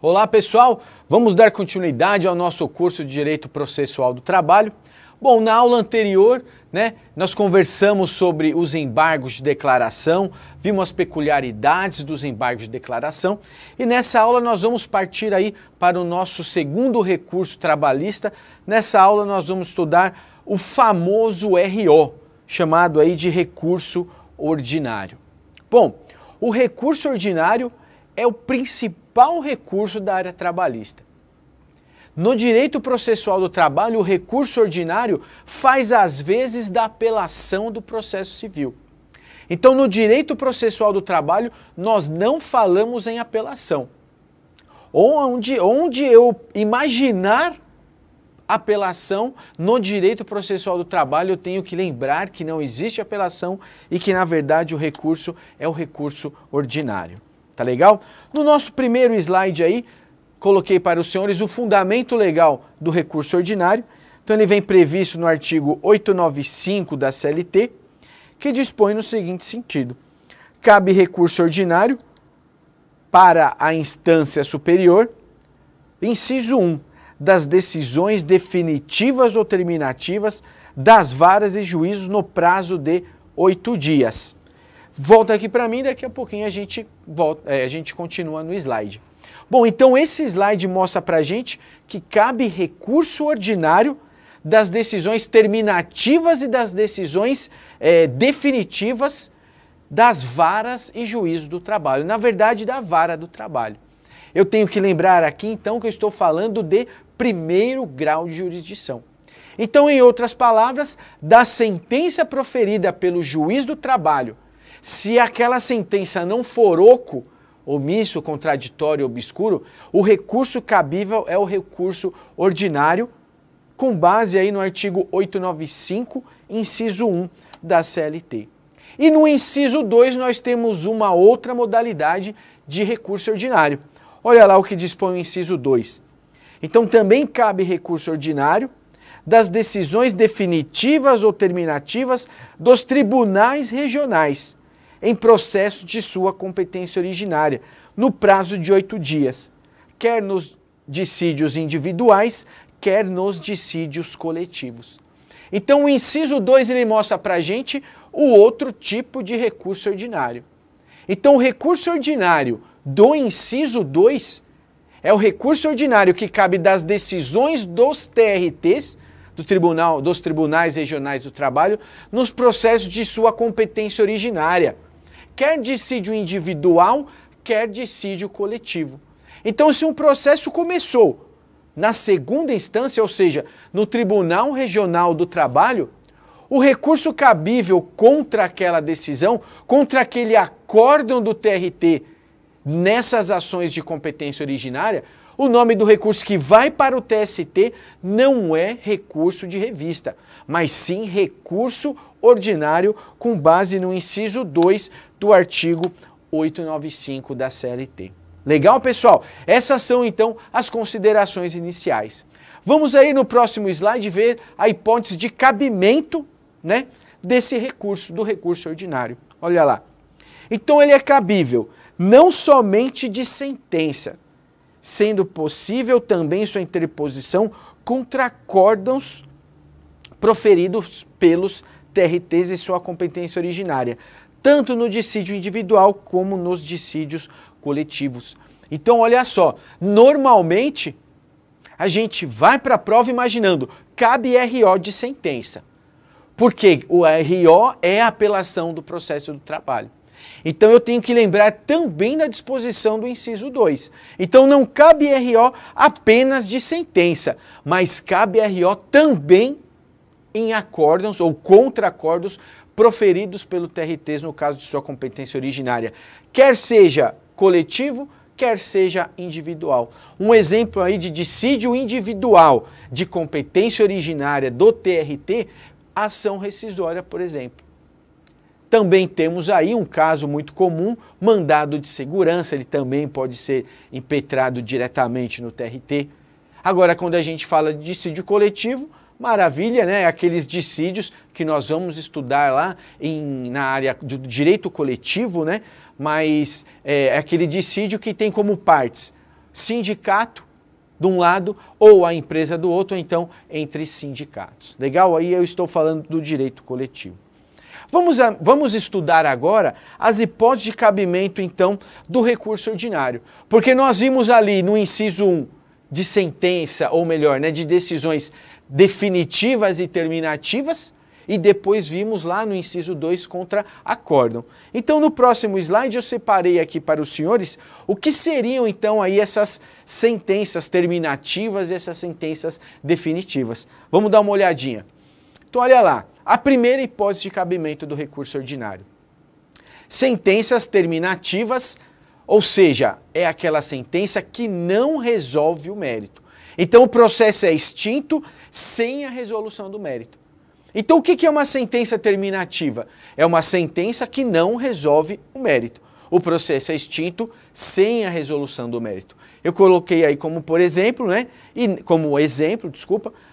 Olá pessoal, vamos dar continuidade ao nosso curso de Direito Processual do Trabalho. Bom, na aula anterior, nós conversamos sobre os embargos de declaração, vimos as peculiaridades dos embargos de declaração e nessa aula nós vamos partir aí para o nosso segundo recurso trabalhista. Nessa aula nós vamos estudar o famoso RO, chamado aí de recurso ordinário. Bom, o recurso ordinário é o principal recurso da área trabalhista. No direito processual do trabalho, o recurso ordinário faz as vezes da apelação do processo civil. Então, no direito processual do trabalho, nós não falamos em apelação. Onde eu imaginar apelação no direito processual do trabalho, eu tenho que lembrar que não existe apelação e que, na verdade, o recurso é o recurso ordinário. Tá legal? No nosso primeiro slide aí, coloquei para os senhores o fundamento legal do recurso ordinário. Então ele vem previsto no artigo 895 da CLT, que dispõe no seguinte sentido: cabe recurso ordinário para a instância superior, inciso 1, das decisões definitivas ou terminativas das varas e juízos no prazo de 8 dias. Volta aqui para mim, daqui a pouquinho a gente continua no slide. Bom, então esse slide mostra para a gente que cabe recurso ordinário das decisões terminativas e das decisões definitivas das varas e juízos do trabalho. Na verdade, da vara do trabalho. Eu tenho que lembrar aqui, então, que eu estou falando de primeiro grau de jurisdição. Então, em outras palavras, da sentença proferida pelo juiz do trabalho, se aquela sentença não for oco, omisso, contraditório, obscuro, o recurso cabível é o recurso ordinário, com base aí no artigo 895, inciso 1 da CLT. E no inciso 2 nós temos uma outra modalidade de recurso ordinário. Olha lá o que dispõe o inciso 2. Então também cabe recurso ordinário das decisões definitivas ou terminativas dos tribunais regionais, em processo de sua competência originária, no prazo de 8 dias, quer nos dissídios individuais, quer nos dissídios coletivos. Então o inciso 2 ele mostra para a gente o outro tipo de recurso ordinário. Então o recurso ordinário do inciso 2 é o recurso ordinário que cabe das decisões dos TRTs, dos Tribunais Regionais do Trabalho, nos processos de sua competência originária, quer dissídio individual, quer dissídio coletivo. Então, se um processo começou na segunda instância, ou seja, no Tribunal Regional do Trabalho, o recurso cabível contra aquela decisão, contra aquele acórdão do TRT nessas ações de competência originária, o nome do recurso que vai para o TST não é recurso de revista, mas sim recurso ordinário com base no inciso 2 do artigo 895 da CLT. Legal, pessoal? Essas são, então, as considerações iniciais. Vamos aí no próximo slide ver a hipótese de cabimento, desse recurso, do recurso ordinário. Olha lá. Então, ele é cabível não somente de sentença, sendo possível também sua interposição contra acórdãos proferidos pelos TRTs e sua competência originária, tanto no dissídio individual como nos dissídios coletivos. Então, olha só, normalmente a gente vai para a prova imaginando, cabe RO de sentença, porque o RO é a apelação do processo do trabalho. Então eu tenho que lembrar também da disposição do inciso 2. Então não cabe RO apenas de sentença, mas cabe RO também em acórdãos ou contra-acórdãos proferidos pelo TRTs no caso de sua competência originária, quer seja coletivo, quer seja individual. Um exemplo aí de dissídio individual de competência originária do TRT, ação rescisória, por exemplo. Também temos aí um caso muito comum, mandado de segurança, ele também pode ser impetrado diretamente no TRT. Agora, quando a gente fala de dissídio coletivo, maravilha, né? Aqueles dissídios que nós vamos estudar lá na área do direito coletivo, né? Mas é aquele dissídio que tem como partes sindicato de um lado ou a empresa do outro, ou então entre sindicatos. Legal? Aí eu estou falando do direito coletivo. Vamos estudar agora as hipóteses de cabimento, então, do recurso ordinário. Porque nós vimos ali no inciso 1 de sentença, ou melhor, né, de decisões definitivas e terminativas, e depois vimos lá no inciso 2 contra acórdão. Então, no próximo slide, eu separei aqui para os senhores o que seriam, então, aí essas sentenças terminativas e essas sentenças definitivas. Vamos dar uma olhadinha. Então, olha lá. A primeira hipótese de cabimento do recurso ordinário. Sentenças terminativas, ou seja, é aquela sentença que não resolve o mérito. Então, o processo é extinto sem a resolução do mérito. Então, o que é uma sentença terminativa? É uma sentença que não resolve o mérito. O processo é extinto sem a resolução do mérito. Eu coloquei aí como, por exemplo, né,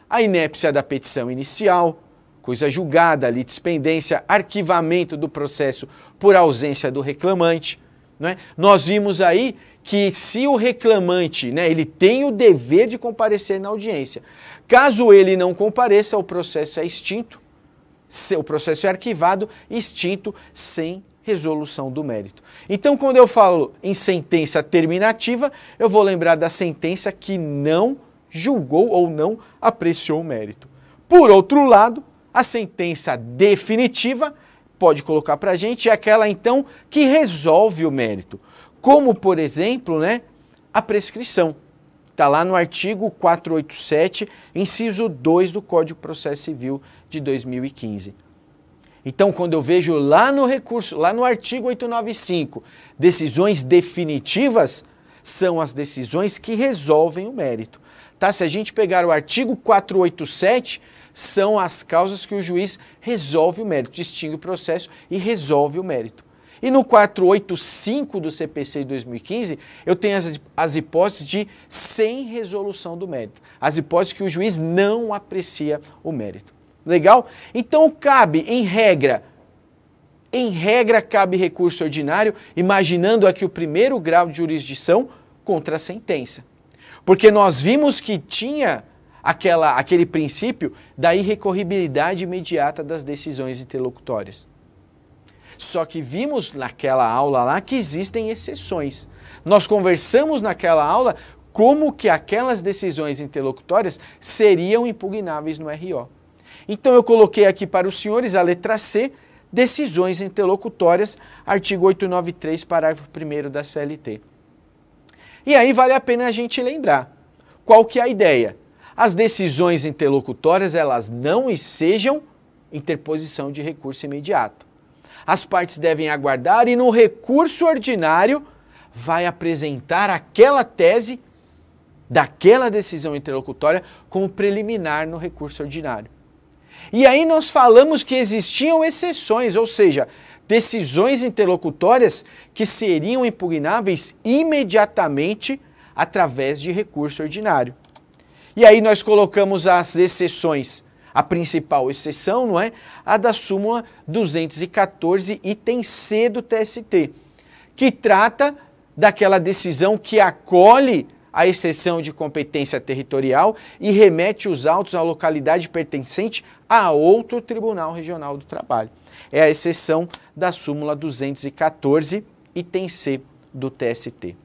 a inépcia da petição inicial, coisa julgada, litispendência, arquivamento do processo por ausência do reclamante. Né? Nós vimos aí que se o reclamante, né, ele tem o dever de comparecer na audiência, caso ele não compareça, o processo é extinto, o processo é arquivado, extinto, sem resolução do mérito. Então, quando eu falo em sentença terminativa, eu vou lembrar da sentença que não julgou ou não apreciou o mérito. Por outro lado, a sentença definitiva, pode colocar para a gente, é aquela então que resolve o mérito. Como, por exemplo, né, a prescrição. Está lá no artigo 487, inciso 2 do Código de Processo Civil de 2015. Então, quando eu vejo lá no recurso, lá no artigo 895, decisões definitivas, são as decisões que resolvem o mérito. Tá? Se a gente pegar o artigo 487, são as causas que o juiz resolve o mérito, distingue o processo e resolve o mérito. E no 485 do CPC de 2015, eu tenho as hipóteses de sem resolução do mérito. As hipóteses que o juiz não aprecia o mérito. Legal? Então cabe, em regra, cabe recurso ordinário, imaginando aqui o primeiro grau de jurisdição contra a sentença. Porque nós vimos que tinha aquele princípio da irrecorribilidade imediata das decisões interlocutórias. Só que vimos naquela aula lá que existem exceções. Nós conversamos naquela aula como que aquelas decisões interlocutórias seriam impugnáveis no RO. Então eu coloquei aqui para os senhores a letra C, decisões interlocutórias, artigo 893, parágrafo 1º da CLT. E aí vale a pena a gente lembrar, qual que é a ideia? As decisões interlocutórias, elas não ensejam interposição de recurso imediato. As partes devem aguardar e no recurso ordinário vai apresentar aquela tese daquela decisão interlocutória como preliminar no recurso ordinário. E aí nós falamos que existiam exceções, ou seja, decisões interlocutórias que seriam impugnáveis imediatamente através de recurso ordinário. E aí nós colocamos as exceções. A principal exceção, não é? A da súmula 214, item C do TST, que trata daquela decisão que acolhe a exceção de competência territorial e remete os autos à localidade pertencente a outro Tribunal Regional do Trabalho. É a exceção da súmula 214, item C do TST.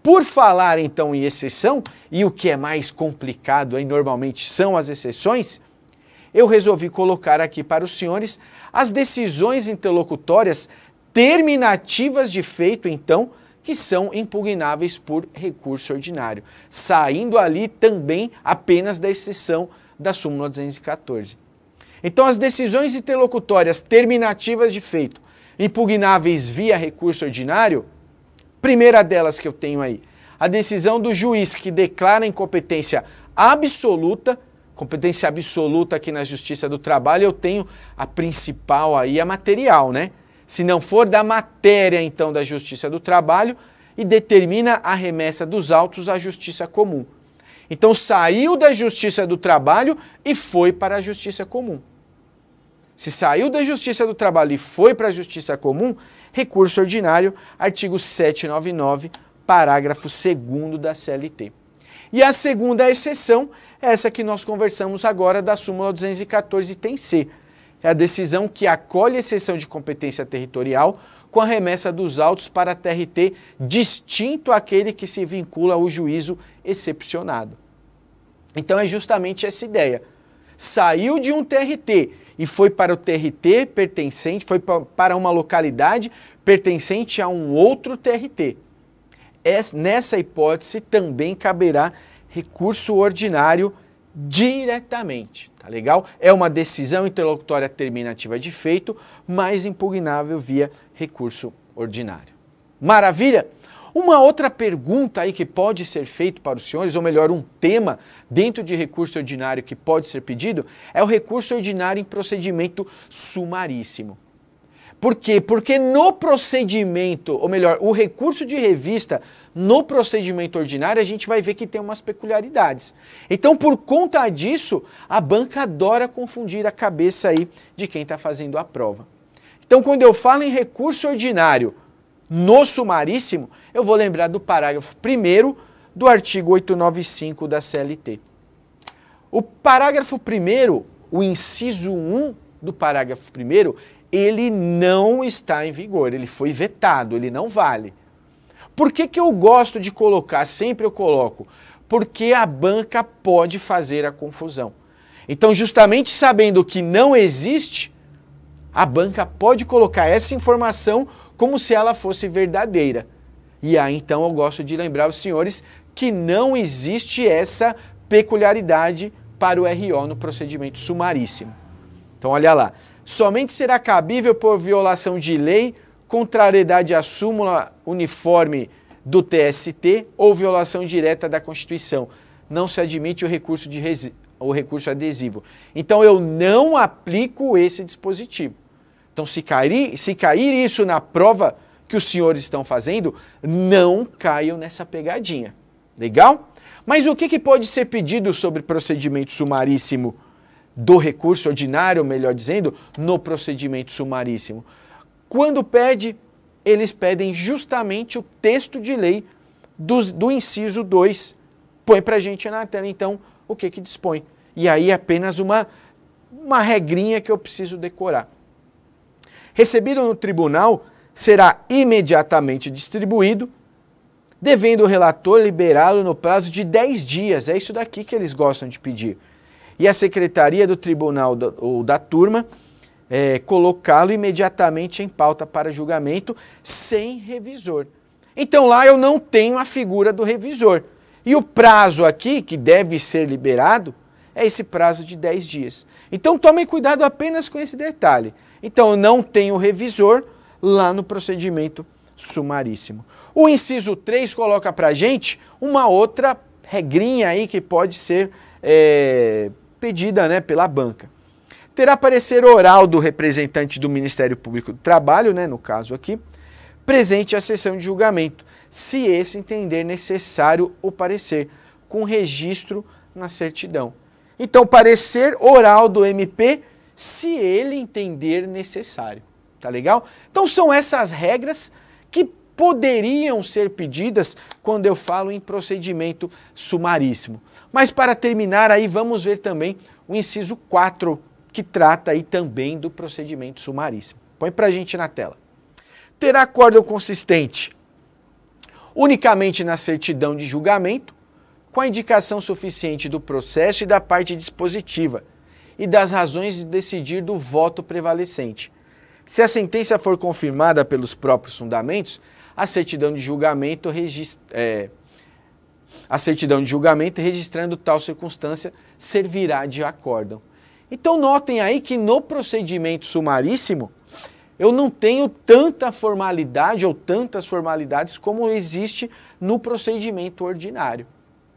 Por falar então em exceção, e o que é mais complicado aí normalmente são as exceções, eu resolvi colocar aqui para os senhores as decisões interlocutórias terminativas de feito, então, que são impugnáveis por recurso ordinário, saindo ali também apenas da exceção da súmula 214. Então, as decisões interlocutórias terminativas de feito, impugnáveis via recurso ordinário, primeira delas que eu tenho aí, a decisão do juiz que declara incompetência absoluta. Competência absoluta aqui na Justiça do Trabalho, eu tenho a principal aí, a material, né? Se não for da matéria, então, da Justiça do Trabalho, e determina a remessa dos autos à Justiça Comum. Então, saiu da Justiça do Trabalho e foi para a Justiça Comum. Se saiu da Justiça do Trabalho e foi para a Justiça Comum, recurso ordinário, artigo 799, parágrafo 2º da CLT. E a segunda exceção é essa que nós conversamos agora da súmula 214 item C. É a decisão que acolhe exceção de competência territorial com a remessa dos autos para TRT distinto àquele que se vincula ao juízo excepcionado. Então é justamente essa ideia. Saiu de um TRT e foi para o TRT pertencente, foi para uma localidade pertencente a um outro TRT. Nessa hipótese também caberá recurso ordinário diretamente, tá legal? É uma decisão interlocutória terminativa de feito, mas impugnável via recurso ordinário. Maravilha? Uma outra pergunta aí que pode ser feita para os senhores, ou melhor, um tema dentro de recurso ordinário que pode ser pedido, é o recurso ordinário em procedimento sumaríssimo. Por quê? Porque no procedimento, ou melhor, o recurso de revista no procedimento ordinário, a gente vai ver que tem umas peculiaridades. Então, por conta disso, a banca adora confundir a cabeça aí de quem está fazendo a prova. Então, quando eu falo em recurso ordinário no sumaríssimo, eu vou lembrar do parágrafo 1º do artigo 895 da CLT. O parágrafo 1º, o inciso 1 do parágrafo 1º, ele não está em vigor, ele foi vetado, ele não vale. Por que que eu gosto de colocar, sempre eu coloco? Porque a banca pode fazer a confusão. Então, justamente sabendo que não existe, a banca pode colocar essa informação como se ela fosse verdadeira. E aí, então, eu gosto de lembrar aos senhores que não existe essa peculiaridade para o RO no procedimento sumaríssimo. Então, olha lá. Somente será cabível por violação de lei, contrariedade à súmula uniforme do TST ou violação direta da Constituição. Não se admite o recurso adesivo. Então, eu não aplico esse dispositivo. Então, se cair isso na prova que os senhores estão fazendo, não caiam nessa pegadinha. Legal? Mas o que pode ser pedido sobre procedimento sumaríssimo do recurso ordinário, melhor dizendo, no procedimento sumaríssimo? Quando pede, eles pedem justamente o texto de lei do inciso 2. Põe pra gente na tela, então, o que dispõe. E aí é apenas uma regrinha que eu preciso decorar. Recebido no tribunal, será imediatamente distribuído, devendo o relator liberá-lo no prazo de 10 dias. É isso daqui que eles gostam de pedir. E a secretaria do tribunal ou da turma colocá-lo imediatamente em pauta para julgamento sem revisor. Então lá eu não tenho a figura do revisor. E o prazo aqui, que deve ser liberado, é esse prazo de 10 dias. Então tomem cuidado apenas com esse detalhe. Então eu não tenho revisor lá no procedimento sumaríssimo. O inciso 3 coloca pra gente uma outra regrinha aí que pode ser pedida, né, pela banca. Terá parecer oral do representante do Ministério Público do Trabalho, né, no caso aqui, presente à sessão de julgamento, se esse entender necessário o parecer, com registro na certidão. Então, parecer oral do MP, se ele entender necessário. Tá legal? Então, são essas regras que poderiam ser pedidas quando eu falo em procedimento sumaríssimo. Mas para terminar aí, vamos ver também o inciso 4, que trata aí também do procedimento sumaríssimo. Põe pra gente na tela. Terá acórdão consistente unicamente na certidão de julgamento, com a indicação suficiente do processo e da parte dispositiva, e das razões de decidir do voto prevalecente. Se a sentença for confirmada pelos próprios fundamentos, a certidão de julgamento registrando tal circunstância servirá de acórdão. Então notem aí que no procedimento sumaríssimo eu não tenho tanta formalidade ou tantas formalidades como existe no procedimento ordinário.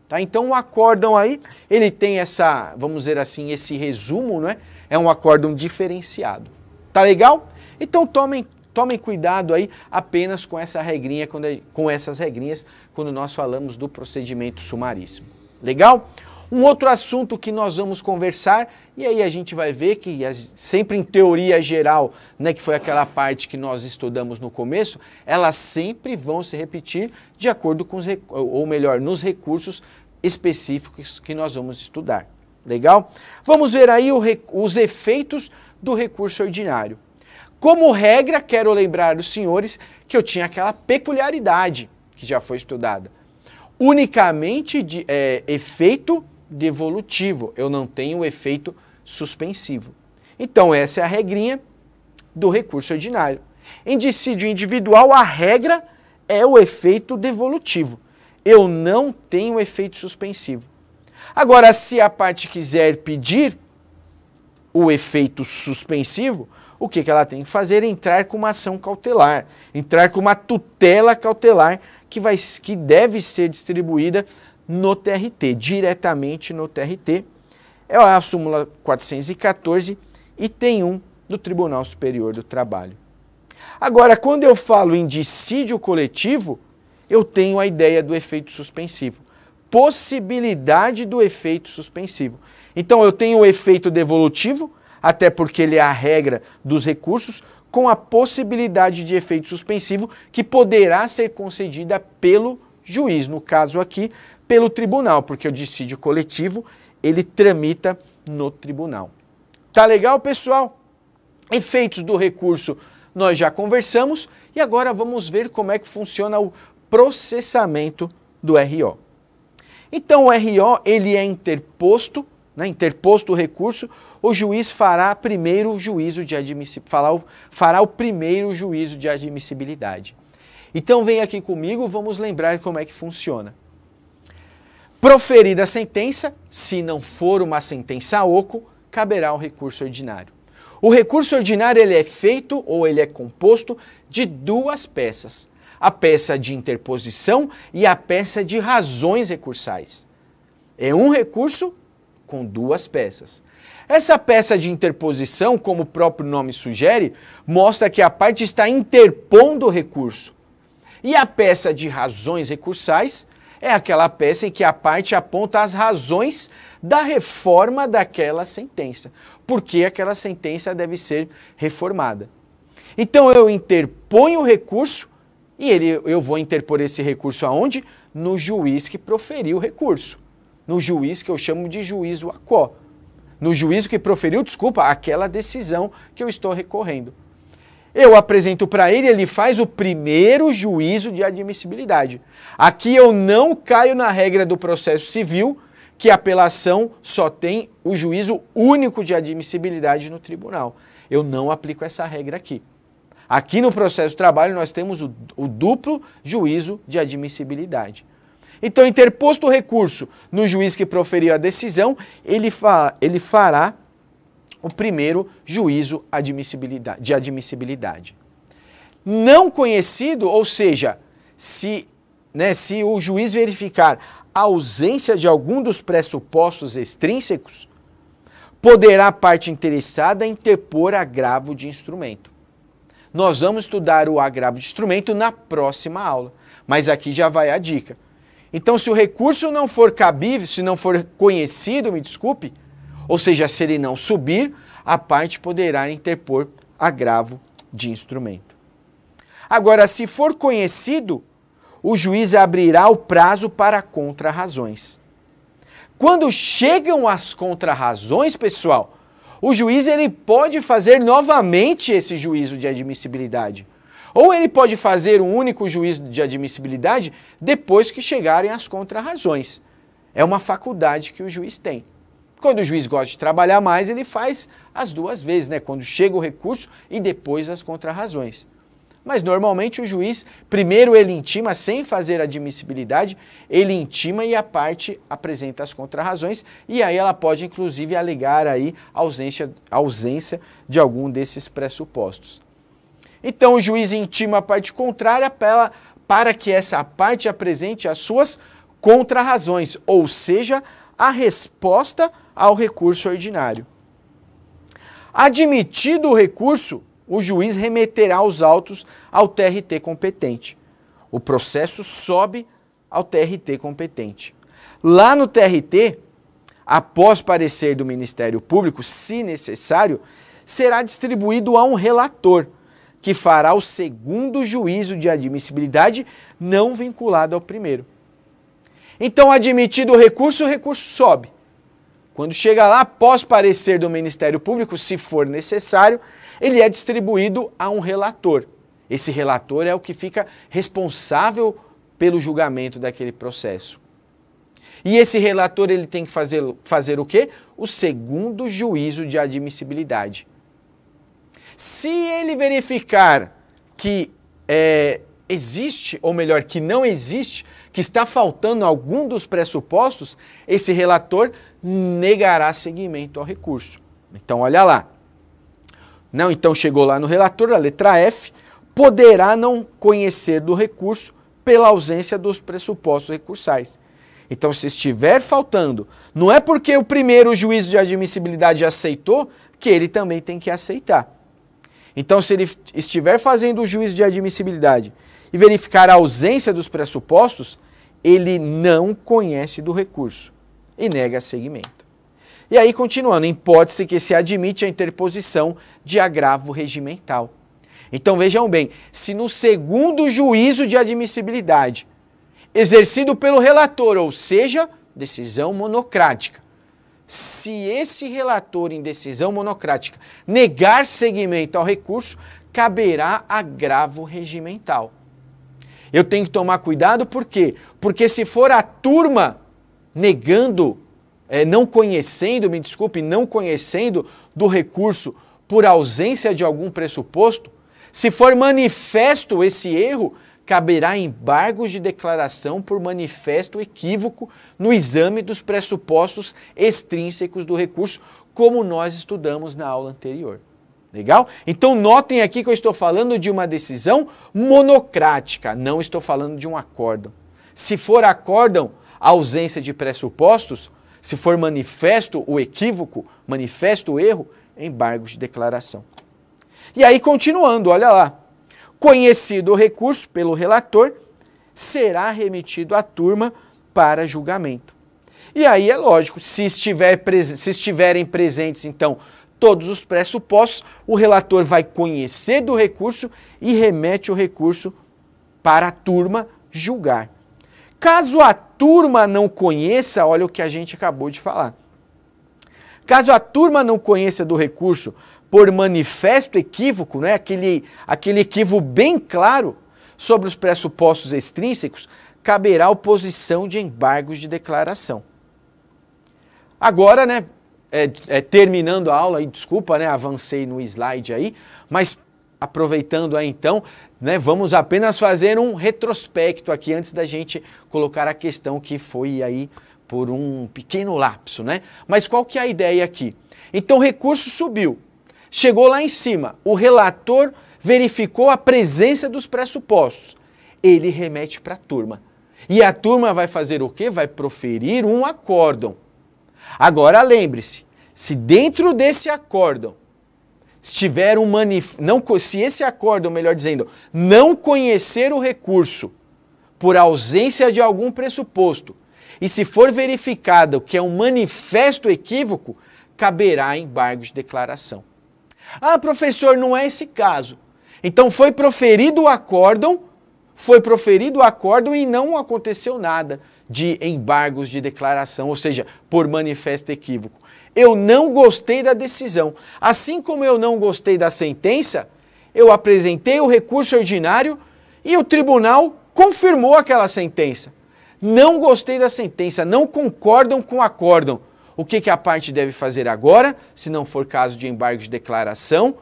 Tá? Então o acórdão aí, ele tem essa, vamos dizer assim, esse resumo, né? É um acórdão diferenciado. Tá legal? Então tomem cuidado aí apenas com essa regrinha, com essas regrinhas, quando nós falamos do procedimento sumaríssimo. Legal? Um outro assunto que nós vamos conversar, e aí a gente vai ver que sempre em teoria geral, né, que foi aquela parte que nós estudamos no começo, elas sempre vão se repetir de acordo com nos recursos específicos que nós vamos estudar. Legal? Vamos ver aí os efeitos do recurso ordinário. Como regra, quero lembrar os senhores que eu tinha aquela peculiaridade que já foi estudada. Unicamente de efeito devolutivo, eu não tenho efeito suspensivo. Então essa é a regrinha do recurso ordinário. Em dissídio individual, a regra é o efeito devolutivo. Eu não tenho efeito suspensivo. Agora, se a parte quiser pedir o efeito suspensivo, o que ela tem que fazer? Entrar com uma ação cautelar, entrar com uma tutela cautelar que deve ser distribuída no TRT, diretamente no TRT. É a súmula 414, item 1 do Tribunal Superior do Trabalho. Agora, quando eu falo em dissídio coletivo, eu tenho a ideia do efeito suspensivo. Possibilidade do efeito suspensivo. Então, eu tenho o efeito devolutivo, até porque ele é a regra dos recursos, com a possibilidade de efeito suspensivo que poderá ser concedida pelo juiz, no caso aqui, pelo tribunal, porque o dissídio coletivo, ele tramita no tribunal. Tá legal, pessoal? Efeitos do recurso nós já conversamos e agora vamos ver como é que funciona o processamento do RO. Então, o RO, ele é interposto, né, interposto o recurso, o juiz fará primeiro o juízo de fará o primeiro juízo de admissibilidade. Então vem aqui comigo, vamos lembrar como é que funciona. Proferida a sentença, se não for uma sentença a oco, caberá o recurso ordinário. O recurso ordinário ele é feito ou ele é composto de duas peças. A peça de interposição e a peça de razões recursais. É um recurso com duas peças. Essa peça de interposição, como o próprio nome sugere, mostra que a parte está interpondo o recurso. E a peça de razões recursais é aquela peça em que a parte aponta as razões da reforma daquela sentença. Por que aquela sentença deve ser reformada. Então eu interponho o recurso e eu vou interpor esse recurso aonde? No juiz que proferiu o recurso. No juiz que eu chamo de juízo aquó. No juízo que proferiu, aquela decisão que eu estou recorrendo. Eu apresento para ele, ele faz o primeiro juízo de admissibilidade. Aqui eu não caio na regra do processo civil, que a apelação só tem o juízo único de admissibilidade no tribunal. Eu não aplico essa regra aqui. Aqui no processo de trabalho nós temos o duplo juízo de admissibilidade. Então, interposto o recurso no juiz que proferiu a decisão, ele fará o primeiro juízo de admissibilidade. Não conhecido, ou seja, se o juiz verificar a ausência de algum dos pressupostos extrínsecos, poderá a parte interessada interpor agravo de instrumento. Nós vamos estudar o agravo de instrumento na próxima aula, mas aqui já vai a dica. Então, se o recurso não for cabível, se não for conhecido, ou seja, se ele não subir, a parte poderá interpor agravo de instrumento. Agora, se for conhecido, o juiz abrirá o prazo para contrarrazões. Quando chegam as contrarrazões, pessoal, o juiz ele pode fazer novamente esse juízo de admissibilidade. Ou ele pode fazer um único juízo de admissibilidade depois que chegarem as contrarrazões. É uma faculdade que o juiz tem. Quando o juiz gosta de trabalhar mais, ele faz as duas vezes, né? Quando chega o recurso e depois as contrarrazões. Mas normalmente o juiz, primeiro ele intima sem fazer admissibilidade, ele intima e a parte apresenta as contrarrazões e aí ela pode inclusive alegar aí ausência de algum desses pressupostos. Então o juiz intima a parte contrária para que essa parte apresente as suas contrarrazões, ou seja, a resposta ao recurso ordinário. Admitido o recurso, o juiz remeterá os autos ao TRT competente. O processo sobe ao TRT competente. Lá no TRT, após parecer do Ministério Público, se necessário, será distribuído a um relator, que fará o segundo juízo de admissibilidade não vinculado ao primeiro. Então, admitido o recurso sobe. Quando chega lá, após parecer do Ministério Público, se for necessário, ele é distribuído a um relator. Esse relator é o que fica responsável pelo julgamento daquele processo. E esse relator ele tem que fazer o quê? O segundo juízo de admissibilidade. Se ele verificar que existe, ou melhor, que não existe, que está faltando algum dos pressupostos, esse relator negará seguimento ao recurso. Então, olha lá. Não, então chegou lá no relator, a letra F, poderá não conhecer do recurso pela ausência dos pressupostos recursais. Então, se estiver faltando, não é porque o primeiro juízo de admissibilidade aceitou, que ele também tem que aceitar. Então, se ele estiver fazendo o juízo de admissibilidade e verificar a ausência dos pressupostos, ele não conhece do recurso e nega seguimento. E aí, continuando, em hipótese que se admite a interposição de agravo regimental. Então, vejam bem, se no segundo juízo de admissibilidade, exercido pelo relator, ou seja, decisão monocrática, se esse relator em decisão monocrática negar seguimento ao recurso, caberá agravo regimental. Eu tenho que tomar cuidado, por quê? Porque se for a turma negando, não conhecendo do recurso por ausência de algum pressuposto, se for manifesto esse erro, caberá embargos de declaração por manifesto equívoco no exame dos pressupostos extrínsecos do recurso, como nós estudamos na aula anterior. Legal? Então notem aqui que eu estou falando de uma decisão monocrática, não estou falando de um acórdão. Se for acórdão, ausência de pressupostos, se for manifesto o equívoco, manifesto o erro, embargos de declaração. E aí continuando, olha lá. Conhecido o recurso pelo relator, será remetido à turma para julgamento. E aí é lógico, se estiverem presentes, então, todos os pressupostos, o relator vai conhecer do recurso e remete o recurso para a turma julgar. Caso a turma não conheça, olha o que a gente acabou de falar. Caso a turma não conheça do recurso por manifesto equívoco, né, aquele equívoco bem claro sobre os pressupostos extrínsecos, caberá oposição de embargos de declaração. Agora, né, terminando a aula, aí, desculpa, né, avancei no slide aí, mas aproveitando aí então, né, vamos apenas fazer um retrospecto aqui antes da gente colocar a questão que foi aí por um pequeno lapso, né? Mas qual que é a ideia aqui? Então o recurso subiu. Chegou lá em cima, o relator verificou a presença dos pressupostos. Ele remete para a turma. E a turma vai fazer o quê? Vai proferir um acórdão. Agora lembre-se, se dentro desse acórdão estiver se esse acórdão, melhor dizendo, não conhecer o recurso por ausência de algum pressuposto, e se for verificado que é um manifesto equívoco, caberá embargo de declaração. Ah, professor, não é esse caso. Então foi proferido o acórdão e não aconteceu nada de embargos de declaração, ou seja, por manifesto equívoco. Eu não gostei da decisão. Assim como eu não gostei da sentença, eu apresentei o recurso ordinário e o tribunal confirmou aquela sentença. Não gostei da sentença, não concordam com o acórdão. O que a parte deve fazer agora? Se não for caso de embargo de declaração,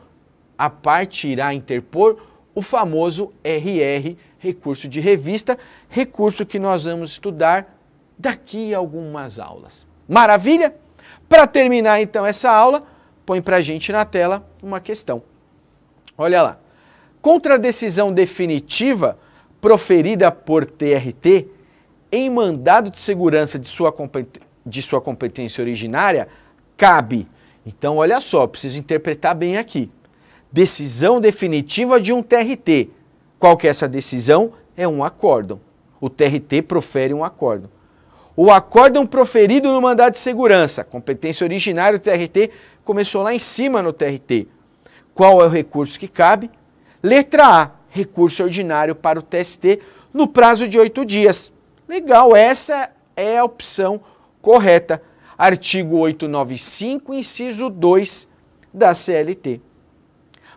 a parte irá interpor o famoso RR, recurso de revista, recurso que nós vamos estudar daqui a algumas aulas. Maravilha? Para terminar então essa aula, põe para a gente na tela uma questão. Olha lá. Contra a decisão definitiva proferida por TRT em mandado de segurança de sua competência originária, cabe. Então, olha só, preciso interpretar bem aqui. Decisão definitiva de um TRT. Qual que é essa decisão? É um acórdão. O TRT profere um acórdão. o acórdão proferido no mandado de segurança, competência originária do TRT, começou lá em cima no TRT. Qual é o recurso que cabe? Letra A, recurso ordinário para o TST no prazo de 8 dias. Legal, essa é a opção correta. Artigo 895, inciso 2 da CLT.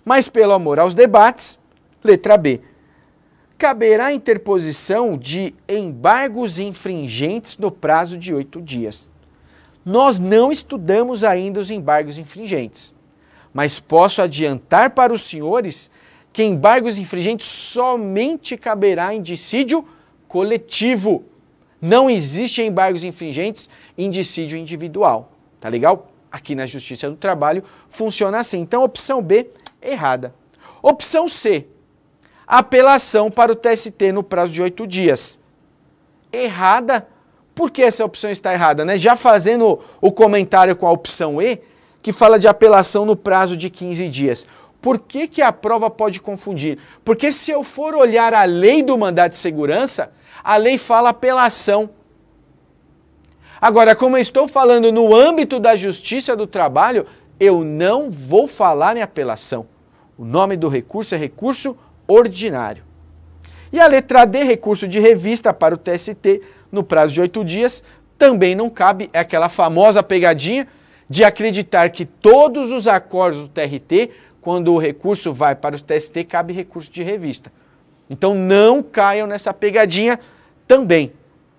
Mas pelo amor aos debates, letra B. Caberá interposição de embargos infringentes no prazo de 8 dias. Nós não estudamos ainda os embargos infringentes, mas posso adiantar para os senhores que embargos infringentes somente caberá em dissídio coletivo. Não existe embargos infringentes em dissídio individual, tá legal? Aqui na Justiça do Trabalho funciona assim. Então, opção B, errada. Opção C, apelação para o TST no prazo de 8 dias. Errada. Por que essa opção está errada, né? Já fazendo o comentário com a opção E, que fala de apelação no prazo de 15 dias. Por que que a prova pode confundir? Porque se eu for olhar a lei do mandado de segurança, a lei fala apelação. Agora, como eu estou falando no âmbito da Justiça do Trabalho, eu não vou falar em apelação. O nome do recurso é recurso ordinário. E a letra D, recurso de revista para o TST no prazo de 8 dias, também não cabe, é aquela famosa pegadinha de acreditar que todos os acordos do TRT, quando o recurso vai para o TST, cabe recurso de revista. Então não caiam nessa pegadinha também,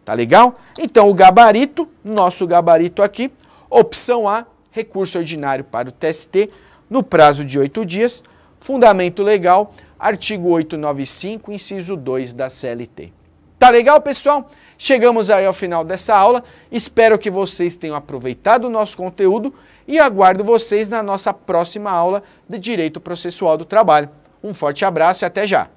tá legal? Então o gabarito, nosso gabarito aqui, opção A, recurso ordinário para o TST no prazo de 8 dias, fundamento legal, artigo 895, inciso 2 da CLT. Tá legal, pessoal? Chegamos aí ao final dessa aula, espero que vocês tenham aproveitado o nosso conteúdo e aguardo vocês na nossa próxima aula de Direito Processual do Trabalho. Um forte abraço e até já!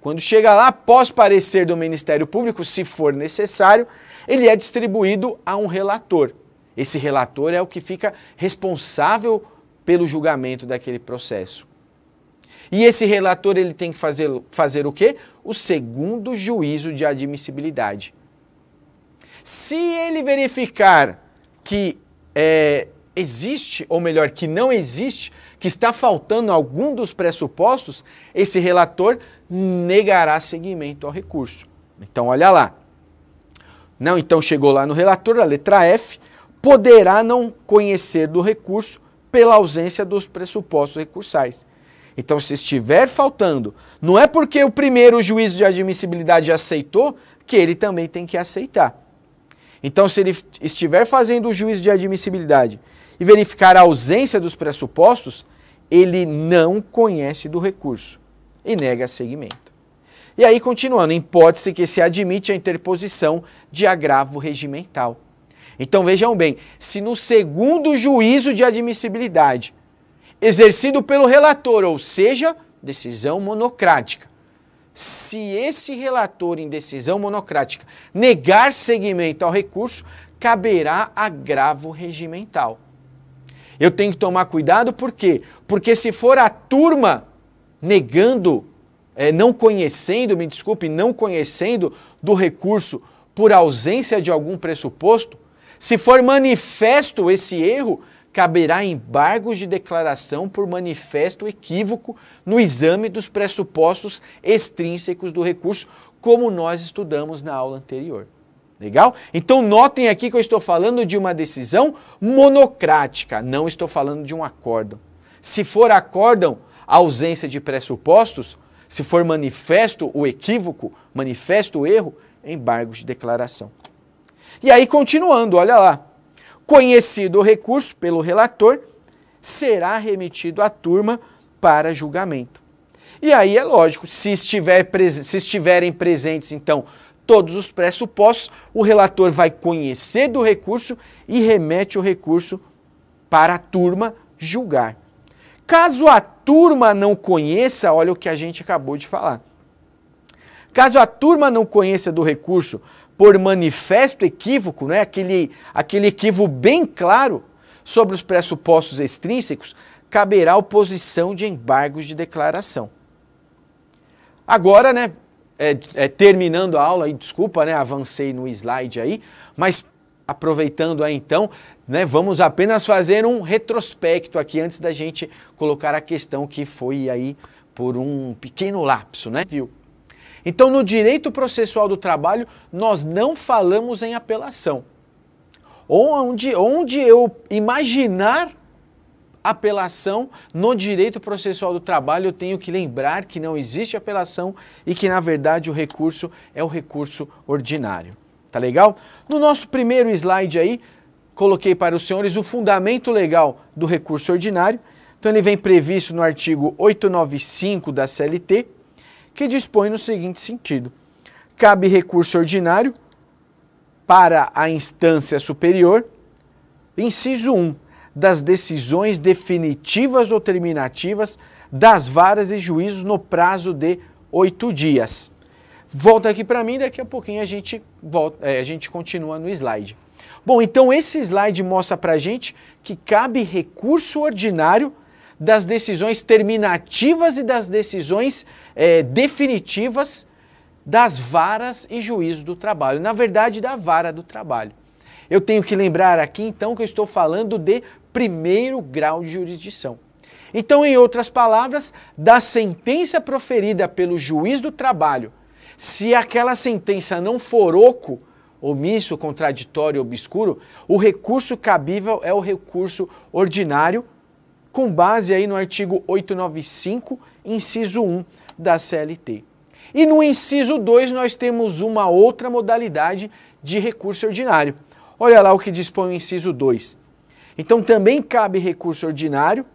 Quando chega lá, após parecer do Ministério Público, se for necessário, ele é distribuído a um relator. Esse relator é o que fica responsável pelo julgamento daquele processo. E esse relator ele tem que fazer o quê? O segundo juízo de admissibilidade. Se ele verificar que existe, ou melhor, que não existe, que está faltando algum dos pressupostos, esse relator negará seguimento ao recurso. Então, olha lá. Não, então chegou lá no relator, a letra F, poderá não conhecer do recurso pela ausência dos pressupostos recursais. Então, se estiver faltando, não é porque o primeiro juízo de admissibilidade aceitou, que ele também tem que aceitar. Então, se ele estiver fazendo o juízo de admissibilidade e verificar a ausência dos pressupostos, ele não conhece do recurso e nega seguimento. E aí, continuando, em hipótese que se admite a interposição de agravo regimental. Então, vejam bem, se no segundo juízo de admissibilidade, exercido pelo relator, ou seja, decisão monocrática, se esse relator em decisão monocrática negar seguimento ao recurso, caberá agravo regimental. Eu tenho que tomar cuidado, por quê? Porque se for a turma negando, não conhecendo do recurso por ausência de algum pressuposto, se for manifesto esse erro, caberá embargos de declaração por manifesto equívoco no exame dos pressupostos extrínsecos do recurso, como nós estudamos na aula anterior. Legal? Então notem aqui que eu estou falando de uma decisão monocrática, não estou falando de um acórdão. Se for acórdão, ausência de pressupostos, se for manifesto o equívoco, manifesto o erro, embargos de declaração. E aí, continuando, olha lá. Conhecido o recurso pelo relator, será remetido à turma para julgamento. E aí é lógico, se estiverem presentes, então, todos os pressupostos, o relator vai conhecer do recurso e remete o recurso para a turma julgar. Caso a turma não conheça, olha o que a gente acabou de falar. Caso a turma não conheça do recurso por manifesto equívoco, né, aquele equívoco bem claro sobre os pressupostos extrínsecos, caberá oposição de embargos de declaração. Agora, né, terminando a aula, desculpa, né, avancei no slide aí, mas aproveitando aí então, né, vamos apenas fazer um retrospecto aqui antes da gente colocar a questão que foi aí por um pequeno lapso, né, viu? Então, no direito processual do trabalho, nós não falamos em apelação. Onde eu imaginar apelação no direito processual do trabalho, eu tenho que lembrar que não existe apelação e que, na verdade, o recurso é o recurso ordinário. Tá legal? No nosso primeiro slide aí, coloquei para os senhores o fundamento legal do recurso ordinário. Então, ele vem previsto no artigo 895 da CLT, que dispõe no seguinte sentido: cabe recurso ordinário para a instância superior, inciso 1, das decisões definitivas ou terminativas das varas e juízos no prazo de 8 dias. Volta aqui para mim, daqui a pouquinho a gente continua no slide. Bom, então esse slide mostra para a gente que cabe recurso ordinário das decisões terminativas e das decisões definitivas das varas e juízos do trabalho. Na verdade, da vara do trabalho. Eu tenho que lembrar aqui, então, que eu estou falando de primeiro grau de jurisdição. Então, em outras palavras, da sentença proferida pelo juiz do trabalho, se aquela sentença não for oco, omisso, contraditório, obscuro, o recurso cabível é o recurso ordinário, com base aí no artigo 895, inciso 1 da CLT. E no inciso 2 nós temos uma outra modalidade de recurso ordinário. Olha lá o que dispõe o inciso 2. Então também cabe recurso ordinário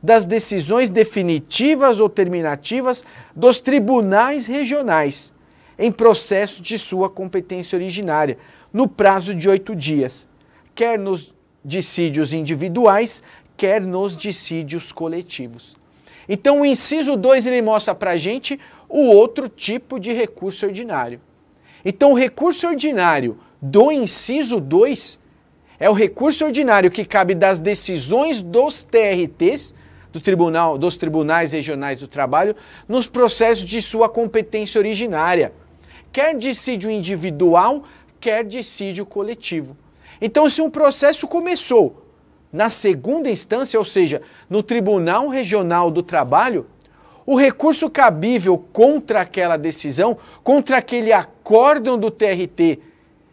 das decisões definitivas ou terminativas dos tribunais regionais em processo de sua competência originária, no prazo de 8 dias, quer nos dissídios individuais, quer nos dissídios coletivos. Então o inciso 2 ele mostra para a gente o outro tipo de recurso ordinário. Então o recurso ordinário do inciso 2 é o recurso ordinário que cabe das decisões dos TRTs, dos Tribunais Regionais do Trabalho, nos processos de sua competência originária, quer dissídio individual, quer dissídio coletivo. Então, se um processo começou na segunda instância, ou seja, no Tribunal Regional do Trabalho, o recurso cabível contra aquela decisão, contra aquele acórdão do TRT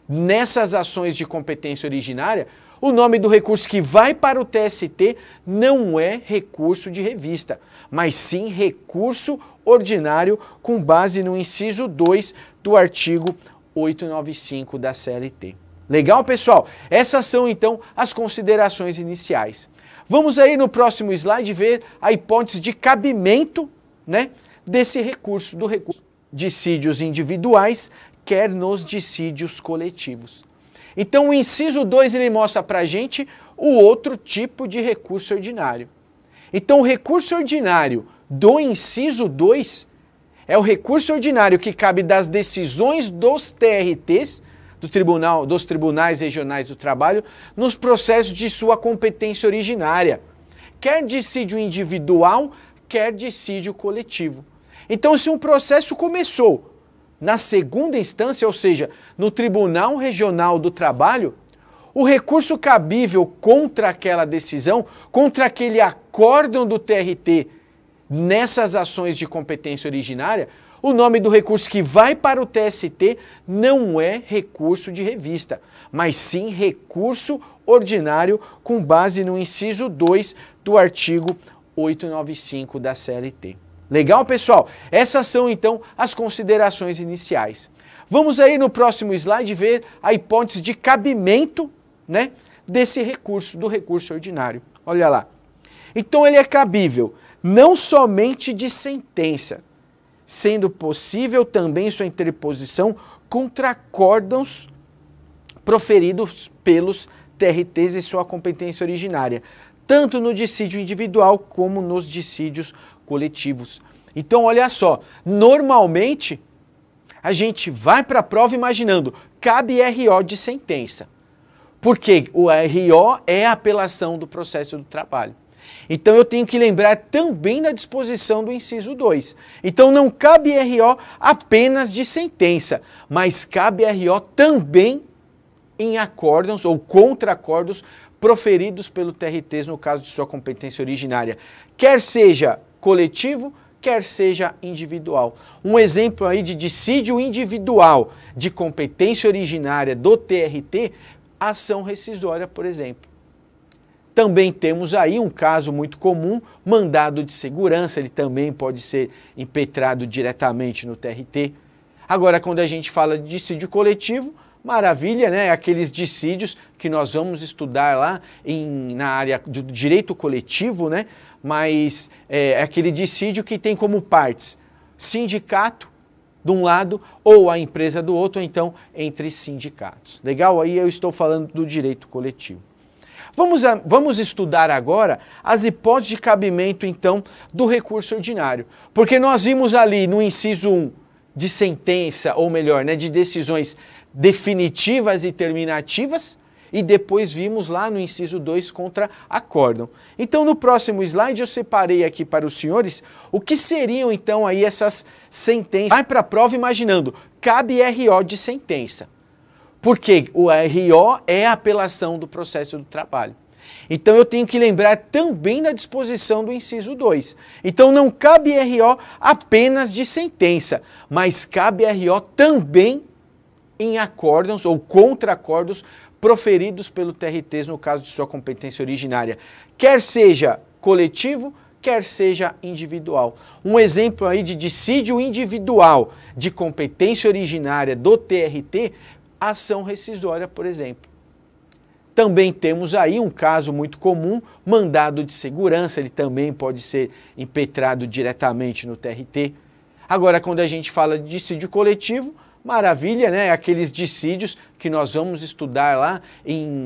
nessas ações de competência originária, o nome do recurso que vai para o TST não é recurso de revista, mas sim recurso ordinário com base no inciso 2 do artigo 895 da CLT. Legal, pessoal? Essas são, então, as considerações iniciais. Vamos aí no próximo slide ver a hipótese de cabimento, né, desse recurso, do recurso dissídios individuais, quer nos dissídios coletivos. Então, o inciso 2 ele mostra para a gente o outro tipo de recurso ordinário. Então, o recurso ordinário do inciso 2 é o recurso ordinário que cabe das decisões dos TRTs, dos Tribunais Regionais do Trabalho, nos processos de sua competência originária, quer dissídio individual, quer dissídio coletivo. Então, se um processo começou na segunda instância, ou seja, no Tribunal Regional do Trabalho, o recurso cabível contra aquela decisão, contra aquele acórdão do TRT nessas ações de competência originária, o nome do recurso que vai para o TST não é recurso de revista, mas sim recurso ordinário com base no inciso 2 do artigo 895 da CLT. Legal, pessoal? Essas são, então, as considerações iniciais. Vamos aí no próximo slide ver a hipótese de cabimento, né, desse recurso, do recurso ordinário. Olha lá. Então, ele é cabível não somente de sentença, sendo possível também sua interposição contra acórdãos proferidos pelos TRTs e sua competência originária, tanto no dissídio individual como nos dissídios coletivos. Então, olha só, normalmente a gente vai para a prova imaginando, cabe RO de sentença, porque o RO é a apelação do processo do trabalho. Então eu tenho que lembrar também da disposição do inciso 2. Então não cabe RO apenas de sentença, mas cabe RO também em acórdãos ou contra-acórdãos proferidos pelo TRT no caso de sua competência originária, quer seja coletivo, quer seja individual. Um exemplo aí de dissídio individual de competência originária do TRT, ação rescisória, por exemplo. Também temos aí um caso muito comum, mandado de segurança, ele também pode ser impetrado diretamente no TRT. Agora, quando a gente fala de dissídio coletivo, maravilha, né? Aqueles dissídios que nós vamos estudar lá na área do direito coletivo, né? Mas é aquele dissídio que tem como partes sindicato de um lado ou a empresa do outro, ou então entre sindicatos. Legal? Aí eu estou falando do direito coletivo. Vamos estudar agora as hipóteses de cabimento, então, do recurso ordinário. Porque nós vimos ali no inciso 1 de sentença, ou melhor, né, de decisões definitivas e terminativas, e depois vimos lá no inciso 2 contra acórdão. Então, no próximo slide, eu separei aqui para os senhores o que seriam, então, aí essas sentenças. Vai para a prova imaginando, cabe RO de sentença. Porque o RO é a apelação do processo do trabalho. Então eu tenho que lembrar também da disposição do inciso 2. Então não cabe RO apenas de sentença, mas cabe RO também em acórdãos ou contra-acórdãos proferidos pelo TRT no caso de sua competência originária, quer seja coletivo, quer seja individual. Um exemplo aí de dissídio individual de competência originária do TRT, ação rescisória, por exemplo. Também temos aí um caso muito comum, mandado de segurança, ele também pode ser impetrado diretamente no TRT. Agora, quando a gente fala de dissídio coletivo, maravilha, né? Aqueles dissídios que nós vamos estudar lá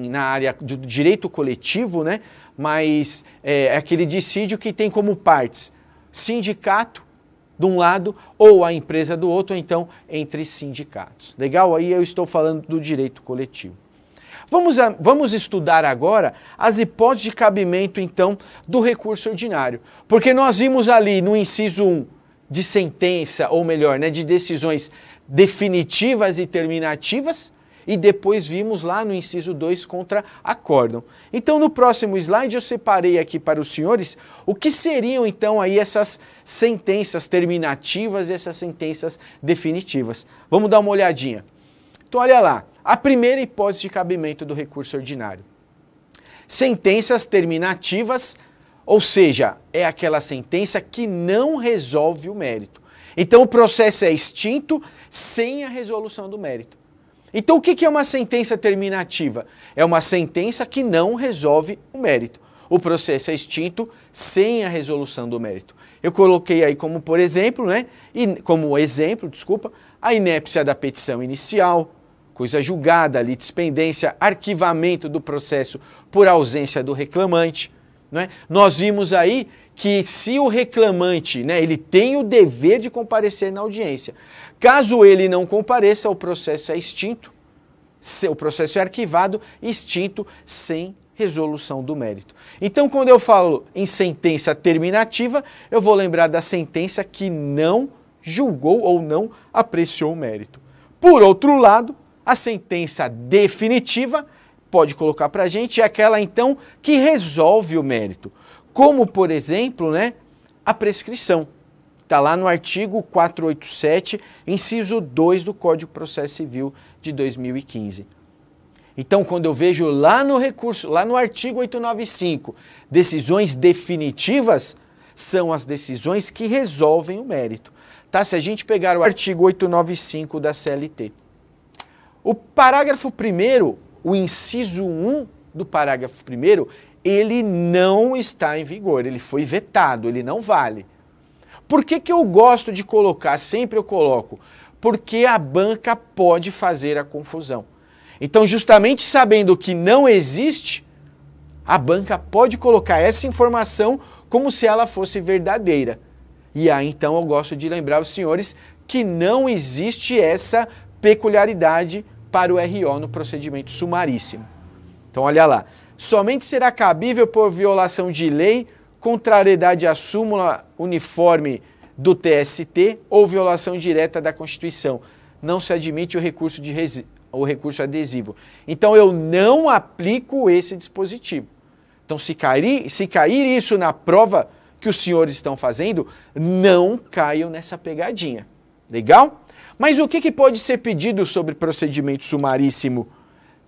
na área do direito coletivo, né? Mas é aquele dissídio que tem como partes sindicato de um lado ou a empresa do outro, ou então entre sindicatos. Legal? Aí eu estou falando do direito coletivo. Vamos estudar agora as hipóteses de cabimento, então, do recurso ordinário. Porque nós vimos ali no inciso 1 de sentença, ou melhor, né, de decisões definitivas e terminativas, e depois vimos lá no inciso 2 contra acórdão. Então, no próximo slide, eu separei aqui para os senhores o que seriam, então, aí essas sentenças terminativas e essas sentenças definitivas. Vamos dar uma olhadinha. Então, olha lá, a primeira hipótese de cabimento do recurso ordinário. Sentenças terminativas, ou seja, é aquela sentença que não resolve o mérito. Então, o processo é extinto sem a resolução do mérito. Então, o que é uma sentença terminativa? É uma sentença que não resolve o mérito. O processo é extinto sem a resolução do mérito. Eu coloquei aí como, por exemplo, né, a inépcia da petição inicial, coisa julgada, litispendência, arquivamento do processo por ausência do reclamante. Né? Nós vimos aí que se o reclamante, né, ele tem o dever de comparecer na audiência, caso ele não compareça, o processo é extinto, o processo é arquivado, extinto, sem resolução do mérito. Então, quando eu falo em sentença terminativa, eu vou lembrar da sentença que não julgou ou não apreciou o mérito. Por outro lado, a sentença definitiva, pode colocar para a gente, é aquela então que resolve o mérito. Como, por exemplo, né, a prescrição. Está lá no artigo 487, inciso 2 do Código de Processo Civil de 2015. Então, quando eu vejo lá no recurso, lá no artigo 895, decisões definitivas, são as decisões que resolvem o mérito. Tá? Se a gente pegar o artigo 895 da CLT. O parágrafo 1º, o inciso 1 do parágrafo 1º, ele não está em vigor, ele foi vetado, ele não vale. Por que eu gosto de colocar, sempre eu coloco? Porque a banca pode fazer a confusão. Então, justamente sabendo que não existe, a banca pode colocar essa informação como se ela fosse verdadeira. E aí, então, eu gosto de lembrar os senhores que não existe essa peculiaridade para o RO no procedimento sumaríssimo. Então, olha lá. somente será cabível por violação de lei, contrariedade à súmula uniforme do TST ou violação direta da Constituição. Não se admite o recurso adesivo. Então, eu não aplico esse dispositivo. Então, se cair isso na prova que os senhores estão fazendo, não caiam nessa pegadinha. Legal? Mas o que pode ser pedido sobre procedimento sumaríssimo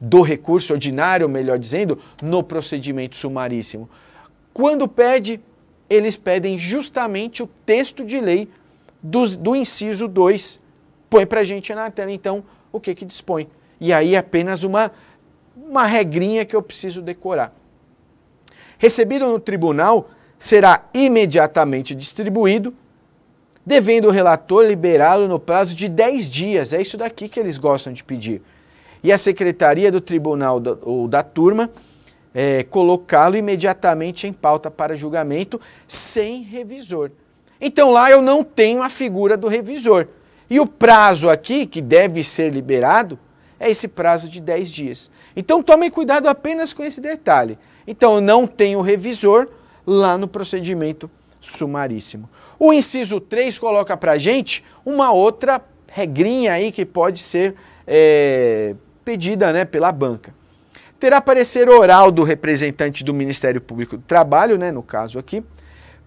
do recurso ordinário, melhor dizendo, no procedimento sumaríssimo? Quando pede, eles pedem justamente o texto de lei do inciso 2. Põe pra gente na tela, então, o que dispõe. E aí é apenas uma regrinha que eu preciso decorar. Recebido no tribunal, será imediatamente distribuído, devendo o relator liberá-lo no prazo de 10 dias. É isso daqui que eles gostam de pedir. E a secretaria do tribunal ou da turma colocá-lo imediatamente em pauta para julgamento sem revisor. Então lá eu não tenho a figura do revisor. E o prazo aqui, que deve ser liberado, é esse prazo de 10 dias. Então tomem cuidado apenas com esse detalhe. Então eu não tenho revisor lá no procedimento sumaríssimo. O inciso 3 coloca pra gente uma outra regrinha aí que pode ser pedida, né, pela banca. Terá parecer oral do representante do Ministério Público do Trabalho, né, no caso aqui,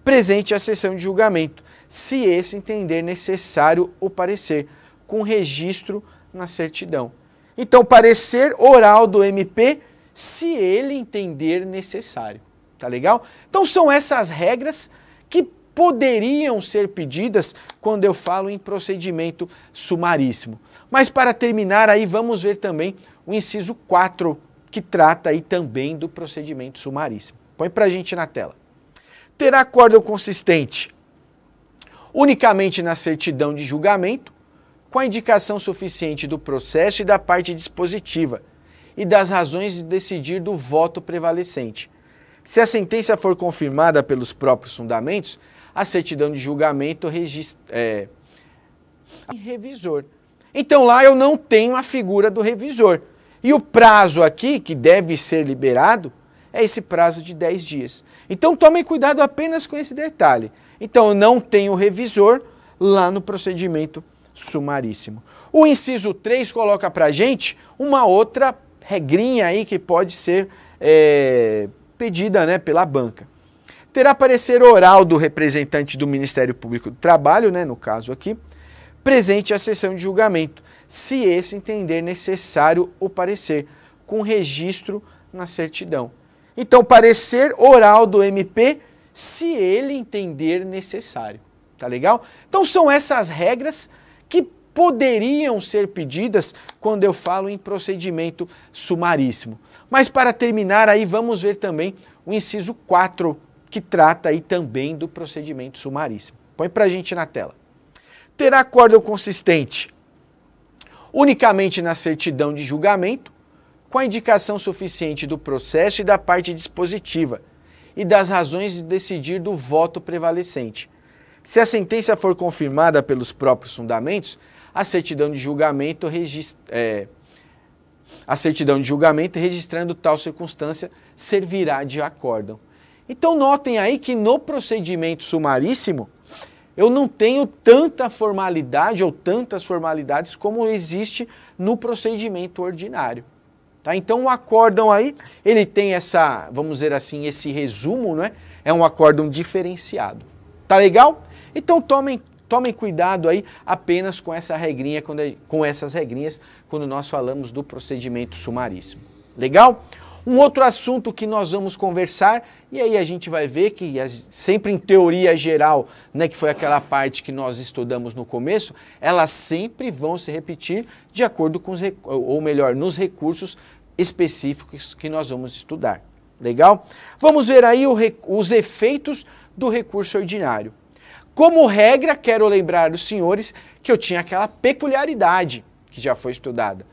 presente à sessão de julgamento, se esse entender necessário o parecer, com registro na certidão. Então, parecer oral do MP, se ele entender necessário. Tá legal? Então, são essas regras que poderiam ser pedidas quando eu falo em procedimento sumaríssimo. Mas, para terminar, aí vamos ver também o inciso 4, que trata aí também do procedimento sumaríssimo. Põe pra gente na tela. Terá acórdão consistente unicamente na certidão de julgamento, com a indicação suficiente do processo e da parte dispositiva, e das razões de decidir do voto prevalecente. Se a sentença for confirmada pelos próprios fundamentos, a certidão de julgamento revisor. Então lá eu não tenho a figura do revisor. E o prazo aqui, que deve ser liberado, é esse prazo de 10 dias. Então tomem cuidado apenas com esse detalhe. Então eu não tenho revisor lá no procedimento sumaríssimo. O inciso 3 coloca pra gente uma outra regrinha aí que pode ser pedida, né, pela banca. Terá parecer oral do representante do Ministério Público do Trabalho, né, no caso aqui, presente à sessão de julgamento, se esse entender necessário o parecer, com registro na certidão. Então, parecer oral do MP, se ele entender necessário. Tá legal? Então, são essas regras que poderiam ser pedidas quando eu falo em procedimento sumaríssimo. Mas, para terminar, aí vamos ver também o inciso 4, que trata aí também do procedimento sumaríssimo. Põe pra gente na tela. Terá acórdão consistente unicamente na certidão de julgamento, com a indicação suficiente do processo e da parte dispositiva, e das razões de decidir do voto prevalecente. Se a sentença for confirmada pelos próprios fundamentos, a certidão de julgamento registrando tal circunstância servirá de acórdão. Então notem aí que no procedimento sumaríssimo eu não tenho tanta formalidade ou tantas formalidades como existe no procedimento ordinário. Tá? Então o acórdão aí, ele tem essa, vamos dizer assim, esse resumo, né? É um acórdão diferenciado. Tá legal? Então tomem cuidado aí apenas com essa regrinha, com essas regrinhas, quando nós falamos do procedimento sumaríssimo. Legal? Um outro assunto que nós vamos conversar, e aí a gente vai ver que sempre em teoria geral, né, que foi aquela parte que nós estudamos no começo, elas sempre vão se repetir de acordo com nos recursos específicos que nós vamos estudar. Legal? Vamos ver aí os efeitos do recurso ordinário. Como regra, quero lembrar os senhores que eu tinha aquela peculiaridade que já foi estudada.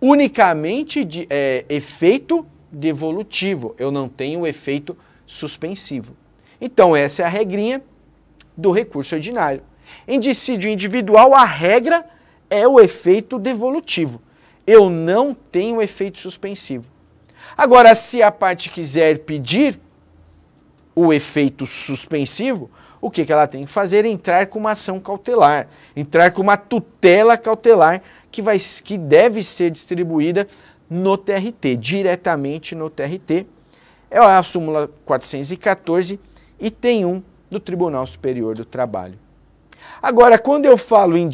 Unicamente de efeito devolutivo, eu não tenho efeito suspensivo. Então essa é a regrinha do recurso ordinário. Em dissídio individual, a regra é o efeito devolutivo. Eu não tenho efeito suspensivo. Agora, se a parte quiser pedir o efeito suspensivo, o que ela tem que fazer? Entrar com uma ação cautelar, entrar com uma tutela cautelar que deve ser distribuída no TRT, diretamente no TRT. É a súmula 414, item 1 do Tribunal Superior do Trabalho. Agora, quando eu falo em